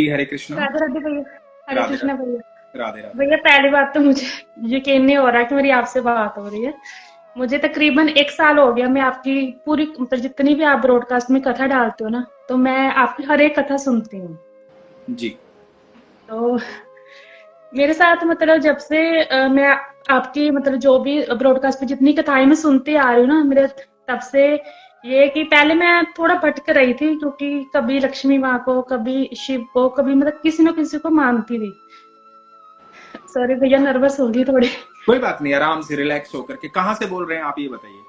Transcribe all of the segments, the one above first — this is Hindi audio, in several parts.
जी, हरे कृष्णा। राधे राधे भैया। हरे राधे कृष्णा राधे। भैया। राधे राधे। भैया पहली बात तो मुझे यकीन नहीं हो रहा कि मेरी आपसे बात हो रही है। मुझे तकरीबन 1 साल हो गया, मैं आपकी पूरी मतलब जितनी भी आप ब्रॉडकास्ट में कथा डालते हो ना, तो मैं आपकी हर एक कथा सुनती हूँ। जी। तो मेरे साथ मतलब जब से मैं आपकी मतलब जो भी ब्रॉडकास्ट पे जितनी कथाएं मैं सुनती आ रही हूँ ना, मेरे तब से ये कि पहले मैं थोड़ा भटक रही थी, क्योंकि कभी लक्ष्मी माँ को, कभी शिव को, कभी मतलब किसी न किसी को मानती थी। सॉरी भैया, नर्वस हो गई थोड़ी। कोई बात नहीं, आराम से रिलैक्स होकर के। कहाँ से बोल रहे हैं आप, ये बताइए।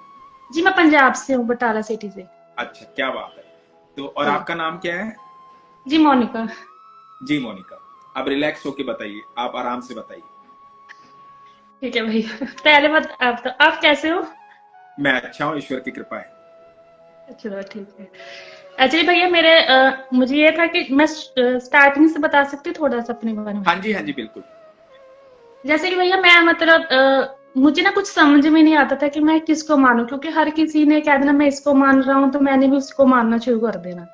जी मैं पंजाब से हूँ, बटाला सिटी से। अच्छा, क्या बात है। तो और जी। आपका नाम क्या है? जी मोनिका। जी, मोनिका। अब रिलैक्स होके बताइए, आप आराम से बताइए। ठीक है भैया। पहले बात आप तो आप कैसे हो? मैं अच्छा हूँ, ईश्वर की कृपा है। चलो ठीक है। एक्चुअली भैया मेरे मुझे ये था कि मैं स्टार्टिंग से बता सकती हूँ थोड़ा सा अपने बारे में। हाँ जी, हाँ जी, बिल्कुल। जैसे कि भैया मैं मतलब मुझे ना कुछ समझ में नहीं आता था कि मैं किसको मानूं, क्योंकि हर किसी ने कह देना मैं इसको मान रहा हूँ, तो मैंने भी उसको मानना शुरू कर देना।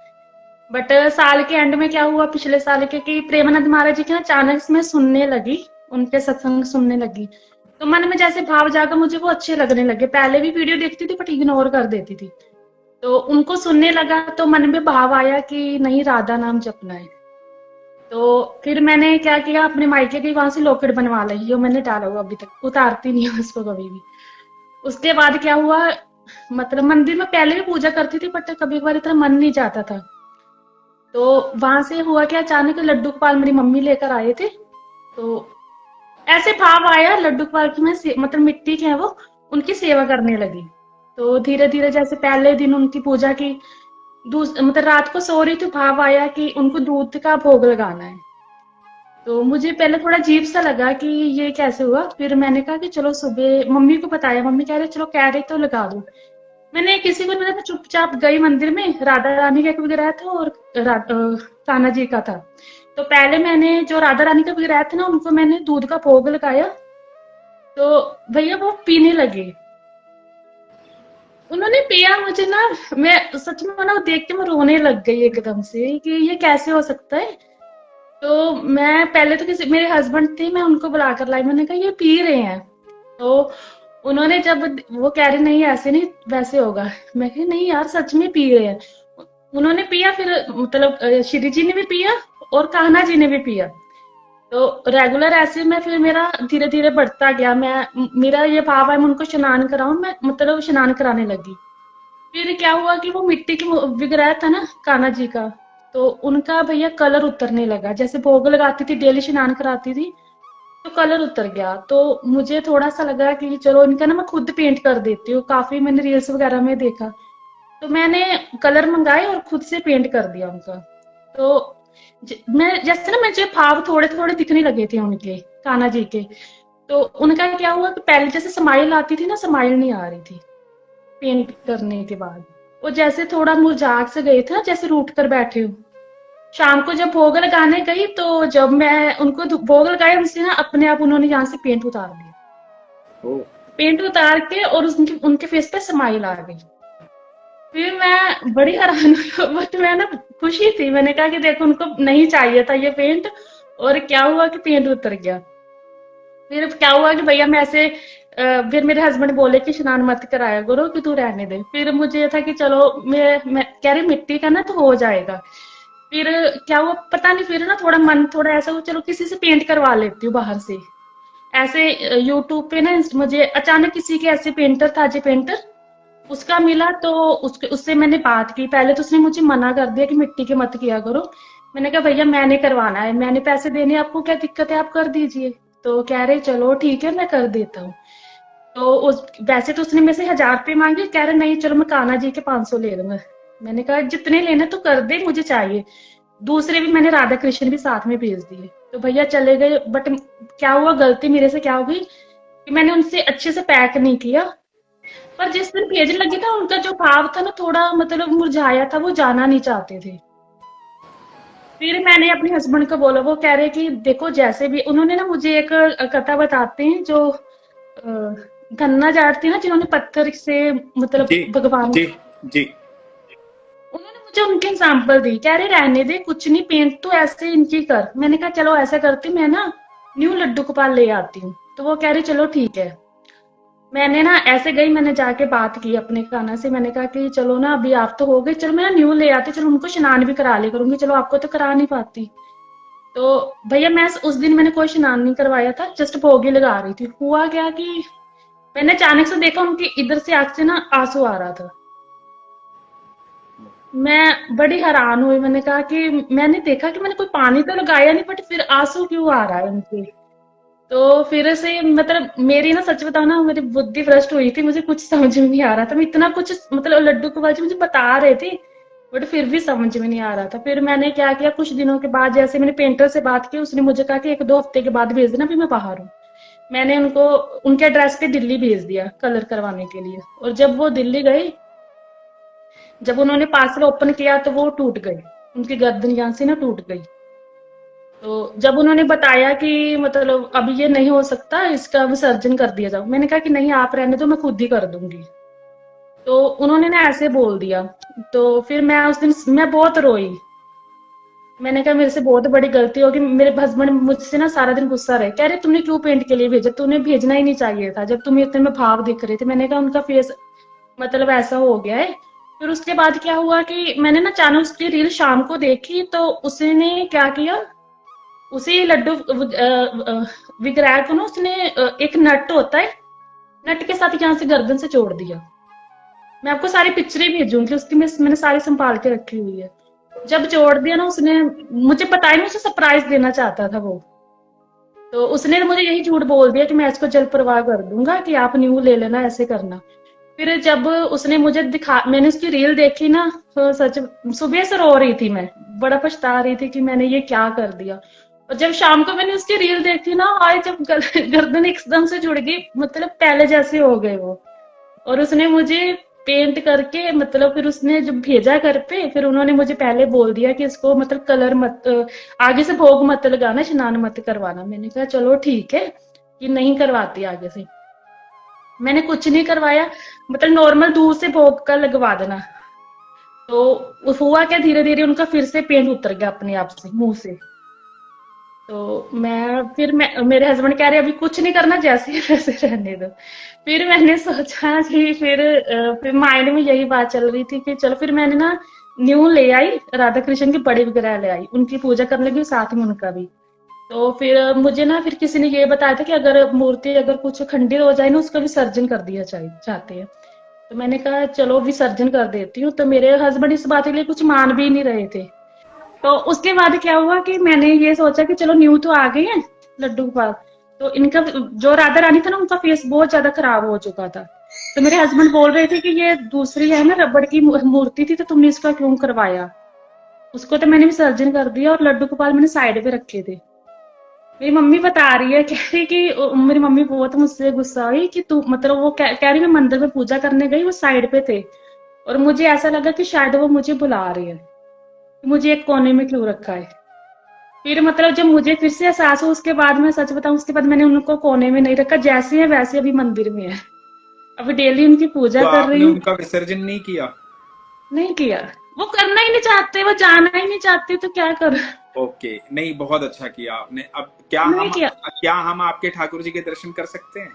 बट साल के एंड में क्या हुआ, पिछले साल के, कि प्रेमानंद महाराज जी की ना अचानक से मैं सुनने लगी, उनके सत्संग सुनने लगी। तो मन में जैसे भाव जागा, मुझे वो अच्छे लगने लगे। पहले भी वीडियो देखती थी बट इग्नोर कर देती थी। तो उनको सुनने लगा तो मन में भाव आया कि नहीं, राधा नाम जपना है। तो फिर मैंने क्या किया, अपने मायके की वहां से लॉकेट बनवा ली, जो मैंने डाला हुआ अभी तक उतारती नहीं हूँ उसको कभी भी। उसके बाद क्या हुआ, मतलब मंदिर में पहले भी पूजा करती थी बट कभी कभार इतना मन नहीं जाता था। तो वहां से हुआ क्या, अचानक लड्डू गोपाल मेरी मम्मी लेकर आए थे। तो ऐसे भाव आया, लड्डू गोपाल की मतलब मिट्टी के हैं वो, उनकी सेवा करने लगी। तो धीरे धीरे जैसे पहले दिन उनकी पूजा की, मतलब रात को सो रही थी, भाव आया कि उनको दूध का भोग लगाना है। तो मुझे पहले थोड़ा अजीब सा लगा कि ये कैसे हुआ। फिर मैंने कहा कि चलो सुबह मम्मी को बताया, मम्मी कह रहे चलो कह रहे तो लगा दो। मैंने किसी को नहीं बताया, मैं चुपचाप गई मंदिर में, राधा रानी का एक विग्रह था और कान्हा जी का था। तो पहले मैंने जो राधा रानी का विग्रह था ना, उनको मैंने दूध का भोग लगाया। तो भैया वो पीने लगे। उन्होंने पिया, मुझे ना, मैं सच में ना देख के मैं रोने लग गई एकदम से कि ये कैसे हो सकता है। तो मैं पहले तो किसी मेरे हस्बैंड थे, मैं उनको बुला कर लाई, मैंने कहा ये पी रहे हैं। तो उन्होंने जब वो कह रहे नहीं ऐसे नहीं वैसे होगा, मैं कही नहीं यार सच में पी रहे हैं। उन्होंने पिया, फिर मतलब श्री जी ने भी पिया और कान्हा जी ने भी पिया। तो रेगुलर ऐसे में फिर मेरा धीरे धीरे बढ़ता गया। मेरा ये भाव है मैं उनको स्नान कराऊं, मैं मतलब स्नान कराने लगी। फिर क्या हुआ कि वो मिट्टी की विग्रह था ना कान्हा जी का, तो उनका भैया कलर उतरने लगा। जैसे भोग लगाती थी, डेली स्नान कराती थी, तो कलर उतर गया। तो मुझे थोड़ा सा लगा कि चलो इनका ना मैं खुद पेंट कर देती हूँ, काफी मैंने रील्स वगैरह में देखा। तो मैंने कलर मंगाए और खुद से पेंट कर दिया उनका। तो मैं जैसे ना मुझे भाव थोड़े थोड़े दिखने लगे थे उनके, कान्हा जी के। तो उनका क्या हुआ कि पहले जैसे स्माइल आती थी ना, स्माइल नहीं आ रही थी पेंट करने के बाद। वो जैसे थोड़ा मुरझा से गए थे ना, जैसे रूठ कर बैठे हो। शाम को जब भोग लगाने गई, तो जब मैं उनको भोग लगाया, उनसे ना अपने आप उन्होंने यहाँ से पेंट उतार दिया। ओ। पेंट उतार के और उनके उनके फेस पे स्माइल आ गई। फिर मैं बड़ी हैरान हुई, बट मैं ना खुशी थी। मैंने कहा कि देखो उनको नहीं चाहिए था ये पेंट, और क्या हुआ कि पेंट उतर गया। फिर क्या हुआ कि भैया मैं ऐसे फिर मेरे हस्बैंड बोले कि स्नान मत कराया करो, कि तू रहने दे। फिर मुझे ये था कि चलो मैं कह रही मिट्टी का ना तो हो जाएगा। फिर क्या हुआ पता नहीं, फिर ना थोड़ा मन थोड़ा ऐसा हुआ, चलो किसी से पेंट करवा लेती हूँ बाहर से। ऐसे यूट्यूब पे ना मुझे अचानक किसी के ऐसे पेंटर था, अजय पेंटर, उसका मिला। तो उसके उससे मैंने बात की। पहले तो उसने मुझे मना कर दिया कि मिट्टी के मत किया करो। मैंने कहा भैया मैंने करवाना है, मैंने पैसे देने, आपको क्या दिक्कत है, आप कर दीजिए। तो कह रहे चलो ठीक है मैं कर देता हूँ। तो उस वैसे तो उसने मेरे से 1,000 रुपये मांगे, कह रहे नहीं चलो मैं कान्हा जी के 500 ले लूंगा। मैंने कहा जितने लेने तो कर दे, मुझे चाहिए। दूसरे भी मैंने राधा कृष्ण भी साथ में भेज दिए। तो भैया चले गए। बट क्या हुआ, गलती मेरे से क्या हो गई कि मैंने उनसे अच्छे से पैक नहीं किया। पर जिस दिन भेजने लगी था, उनका जो भाव था ना थोड़ा मतलब मुरझाया था, वो जाना नहीं चाहते थे। फिर मैंने अपने हस्बैंड को बोला, वो कह रहे कि देखो जैसे भी, उन्होंने ना मुझे एक कथा बताते हैं, जो गन्ना जाट थी ना, जिन्होंने पत्थर से मतलब जी। भगवान, जी। जी। उन्होंने मुझे उनकी एग्जाम्पल दी, कह रहे रहने दे कुछ नहीं, पेंट तो ऐसे इनकी कर। मैंने कहा चलो ऐसा करती हूँ, मैं ना न्यू लड्डू गोपाल ले आती हूँ। तो वो कह रही चलो ठीक है। मैंने ना ऐसे गई, मैंने जाके बात की अपने काना से, मैंने कहा कि चलो ना अभी आप तो हो गए, चलो मैं ना न्यू ले आती, चलो उनको स्नान भी करा ले करूंगी, चलो आपको तो करा नहीं पाती। तो भैया मैं उस दिन मैंने कोई स्नान नहीं करवाया था, जस्ट भोग ही लगा रही थी। हुआ क्या कि मैंने अचानक से देखा उनकी इधर से आंख से ना आंसू आ रहा था। मैं बड़ी हैरान हुई, मैंने कहा कि मैंने देखा कि मैंने कोई पानी तो लगाया नहीं, बट फिर आंसू क्यों आ रहा है उनके। तो फिर से मतलब मेरी ना, सच बताऊं ना, मेरी बुद्धि भ्रष्ट हुई थी, मुझे कुछ समझ में नहीं आ रहा था। मैं इतना कुछ मतलब लड्डू के बारे में मुझे बता रहे थे, बट फिर भी समझ में नहीं आ रहा था। फिर मैंने क्या किया, कुछ दिनों के बाद जैसे मैंने पेंटर से बात की, उसने मुझे कहा कि 1-2 हफ्ते के बाद भेज देना, अभी मैं बाहर हूँ। मैंने उनको उनके एड्रेस पे दिल्ली भेज दिया कलर करवाने के लिए। और जब वो दिल्ली गए, जब उन्होंने पार्सल ओपन किया तो वो टूट गई, उनकी गर्दन यहाँ से ना टूट गई। तो जब उन्होंने बताया कि मतलब अब ये नहीं हो सकता, इसका विसर्जन कर दिया जाओ, मैंने कहा कि नहीं आप रहने दो, मैं खुद ही कर दूंगी। तो उन्होंने ना ऐसे बोल दिया। तो फिर मैं उस दिन मैं बहुत रोई। मैंने कहा मेरे से बहुत बड़ी गलती होगी। मेरे हस्बैंड मुझसे ना सारा दिन गुस्सा रहे, कह रहे तुमने क्यों पेंट के लिए भेजा, तूने भेजना ही नहीं चाहिए था जब तुम्हें इतने में भाव दिख रहे थे। मैंने कहा उनका फेस मतलब ऐसा हो गया है। फिर उसके बाद क्या हुआ कि मैंने ना अचानक उसकी रील शाम को देखी, तो उसने क्या किया, उसी लड्डू विग्रह को ना उसने एक नट होता है, नट के साथ यहाँ से गर्दन से जोड़ दिया। मैं आपको सारी पिक्चरें भेजूंगी उसकी, मैंने सारी संभाल के रखी हुई है। जब जोड़ दिया ना उसने, मुझे पता ही नहीं, उसे सरप्राइज देना चाहता था वो। तो उसने मुझे यही झूठ बोल दिया कि मैं इसको जल प्रवाह कर दूंगा, कि आप न्यू ले लेना, ऐसे करना। फिर जब उसने मुझे दिखा, मैंने उसकी रील देखी ना, तो सच सुबह से रो रही थी मैं, बड़ा पछता रही थी कि मैंने ये क्या कर दिया। और जब शाम को मैंने उसकी रील देखी ना, आज जब गर्दन एकदम से जुड़ गई, मतलब पहले जैसे हो गए वो। और उसने मुझे पेंट करके, मतलब फिर उसने जब भेजा घर पे, फिर उन्होंने मुझे पहले बोल दिया कि इसको मतलब कलर मत, आगे से भोग मत लगाना, स्नान मत करवाना। मैंने कहा चलो ठीक है, कि नहीं करवाती आगे से। मैंने कुछ नहीं करवाया, मतलब नॉर्मल दूध से भोग का लगवा देना। तो हुआ क्या, धीरे धीरे उनका फिर से पेंट उतर गया अपने आप से मुंह से। तो मैं मेरे हस्बैंड कह रहे अभी कुछ नहीं करना, जैसे है वैसे रहने दो। फिर मैंने सोचा कि फिर माइंड में यही बात चल रही थी कि चलो, फिर मैंने ना न्यू ले आई, राधा कृष्ण की बड़ी विग्रह ले आई, उनकी पूजा करने लगी, साथ में उनका भी। तो फिर मुझे ना फिर किसी ने ये बताया था कि अगर मूर्ति अगर कुछ खंडित हो जाए ना, उसका विसर्जन कर दिया चाहिए चाहते हैं। तो मैंने कहा चलो विसर्जन कर देती हूँ। तो मेरे हस्बैंड इस बात के लिए कुछ मान भी नहीं रहे थे। तो उसके बाद क्या हुआ कि मैंने ये सोचा कि चलो न्यू तो आ गई है लड्डू गोपाल, तो इनका जो राधा रानी था ना, उनका फेस बहुत ज्यादा खराब हो चुका था। तो मेरे हस्बैंड बोल रहे थे कि ये दूसरी है ना, रबड़ की मूर्ति थी, तो तुमने इसका क्यों करवाया। उसको तो मैंने विसर्जन कर दिया, और लड्डू गोपाल मैंने साइड पे रखे थे। मेरी मम्मी बता रही है, कह रही कि मेरी मम्मी बहुत मुझसे गुस्सा हुई कि तू, मतलब वो कह रही मैं मंदिर में पूजा करने गई, वो साइड पे थे, और मुझे ऐसा लगा कि शायद वो मुझे बुला रही है, कि मुझे एक कोने में क्यों रखा है। फिर मतलब जब मुझे फिर से एहसास हो, उसके बाद मैं सच बताऊं, उसके बाद मैंने उनको कोने में नहीं रखा, जैसे है वैसे अभी मंदिर में है। अभी डेली उनकी पूजा तो कर रही आपने हूँ। उनका विसर्जन नहीं किया? नहीं किया, वो करना ही नहीं चाहते, वो जाना ही नहीं चाहते, तो क्या कर। ओके, नहीं, बहुत अच्छा किया आपने। अब नहीं किया। क्या हम आपके ठाकुर जी के दर्शन कर सकते हैं?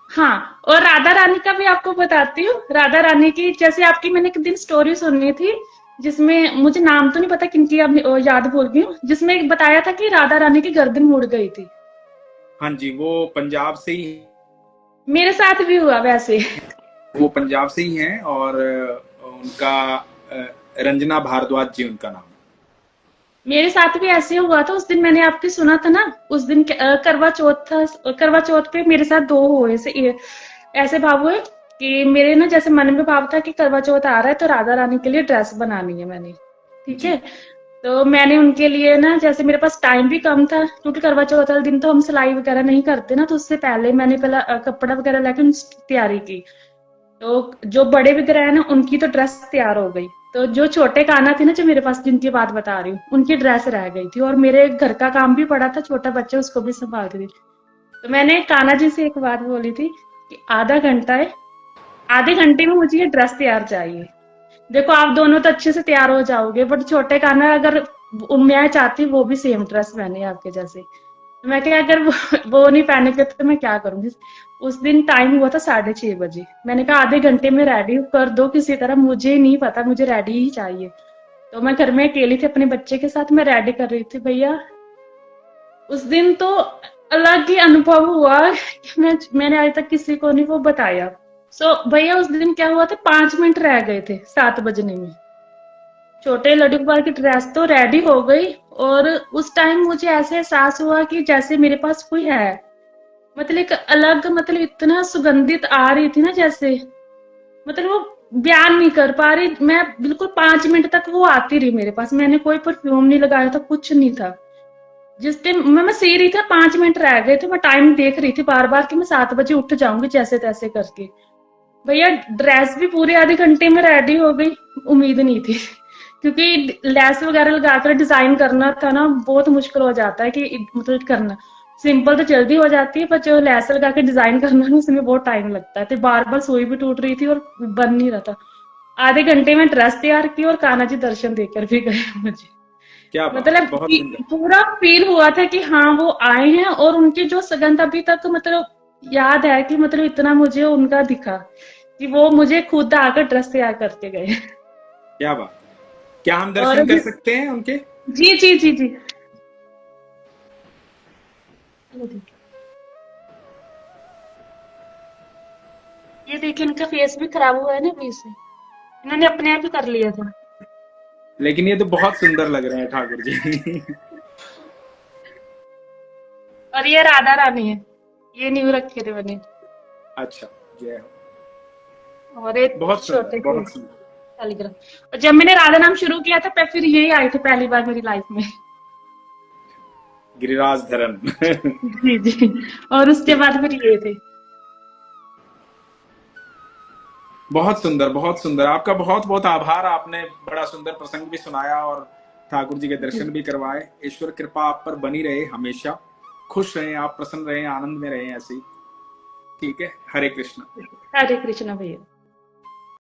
हाँ, और राधा रानी का भी आपको बताती हूँ। राधा रानी की जैसे आपकी मैंने एक दिन स्टोरी सुनी थी, जिसमें मुझे नाम तो नहीं पता किनकी, अब याद भूल गई हूँ, जिसमें बताया था कि राधा रानी की गर्दन मुड़ गई थी। हाँ जी, वो पंजाब से ही, मेरे साथ भी हुआ वैसे। वो पंजाब से ही हैं, और उनका रंजना भारद्वाज जी उनका नाम है। मेरे साथ भी ऐसे हुआ था। उस दिन मैंने आपकी सुना था ना, उस दिन करवा चौथ था। करवा चौथ पे मेरे साथ दो हुए ऐसे भाव हुए कि मेरे ना जैसे मन में भाव था कि करवा चौथ आ रहा है, तो राधा रानी के लिए ड्रेस बनानी है मैंने। ठीक जी। है। तो मैंने उनके लिए ना, जैसे मेरे पास टाइम भी कम था, क्योंकि करवा चौथ वाले दिन तो हम सिलाई वगैरह नहीं करते ना, तो उससे पहले मैंने पहला कपड़ा वगैरह लेके उनकी तैयारी की। तो जो बड़े विग्रह है ना, उनकी तो ड्रेस तैयार हो गई। तो जो छोटे कान्हा थे ना, जो मेरे पास जिनकी बात बता रही हूँ, उनकी ड्रेस रह गई थी, और मेरे घर का काम भी पड़ा था, छोटा बच्चा उसको भी संभालती थी। तो मैंने कान्हा जी से एक बात बोली थी कि आधा घंटा है, आधे घंटे में मुझे ये ड्रेस तैयार चाहिए। देखो आप दोनों तो अच्छे से तैयार हो जाओगे, बट छोटे कान्हा अगर मैं चाहती हूँ वो भी सेम ड्रेस पहने आपके जैसे, तो मैं क्या, अगर वो नहीं पहनेगे तो मैं क्या करूंगी। उस दिन टाइम हुआ था 6:30 बजे, मैंने कहा आधे घंटे में रेडी कर दो किसी तरह, मुझे नहीं पता, मुझे रेडी ही चाहिए। तो मैं घर में अकेली थी अपने बच्चे के साथ, मैं रेडी कर रही थी भैया। उस दिन तो अलग ही अनुभव हुआ कि मैंने आज तक किसी को नहीं वो बताया। भैया उस दिन क्या हुआ था, 5 मिनट रह गए थे 7 बजने में। छोटे लड्डू गोपाल की ड्रेस तो रेडी हो गई, और उस टाइम मुझे ऐसे एहसास हुआ कि जैसे मेरे पास कोई है, मतलब एक अलग, मतलब इतना सुगंधित आ रही थी ना, जैसे मतलब वो बयान नहीं कर पा रही मैं। बिल्कुल 5 मिनट तक वो आती रही मेरे पास, मैंने कोई परफ्यूम नहीं लगाया था, कुछ नहीं था। जिस टाइम मैं सी रही थी, 5 मिनट रह गए थे, मैं टाइम देख रही थी बार बार कि मैं 7 बजे उठ जाऊंगी जैसे तैसे करके। भैया ड्रेस भी पूरे आधे घंटे में रेडी हो गई, उम्मीद नहीं थी। क्योंकि लेस वगैरह लगाकर डिजाइन करना था ना, बहुत मुश्किल हो जाता है कि मतलब करना। सिंपल तो जल्दी हो जाती है, पर जो लेस लगा के डिजाइन करना ना, उसमें बहुत टाइम लगता है। तो बार बार सुई भी टूट रही थी और बन नहीं रहा था। आधे घंटे में ड्रेस तैयार की और कान्हा जी दर्शन देकर भी गए मुझे। क्या बात है, मतलब बहुत सुंदर। पूरा फील हुआ था कि हाँ वो आए हैं, और उनकी जो सगंध अभी तक मतलब याद है कि मतलब इतना मुझे उनका दिखा कि वो मुझे खुद आकर ड्रेस तैयार करके गए। क्या बात है। क्या हम और दर्शन कर सकते हैं उनके? जी जी जी जी, ये देखिए इनका फेस भी खराब हुआ है ना अभी से, इन्होंने अपने आप ही कर लिया था। लेकिन ये तो बहुत सुंदर लग रहे हैं ठाकुर जी। और ये राधा रानी है, ये न्यू रखे थे मैंने। अच्छा, जय हो। और एक बहुत सुंदर, छोटे से बहुत सुंदर। शालिग्राम। और जब मैंने राधा नाम शुरू किया था, फिर यही आए थे पहली बार मेरी लाइफ में। गिरिराज धरन। जी जी। और उसके बाद फिर ये थे। बहुत सुंदर, बहुत सुंदर। आपका बहुत बहुत आभार, आपने बड़ा सुंदर प्रसंग भी सुनाया और ठाकुर जी के दर्शन भी करवाए। ईश्वर कृपा आप पर बनी रहे, हमेशा खुश रहें आप, प्रसन्न रहें, आनंद में रहें ऐसे ही। ठीक है, हरे कृष्ण। हरे कृष्णा भैया।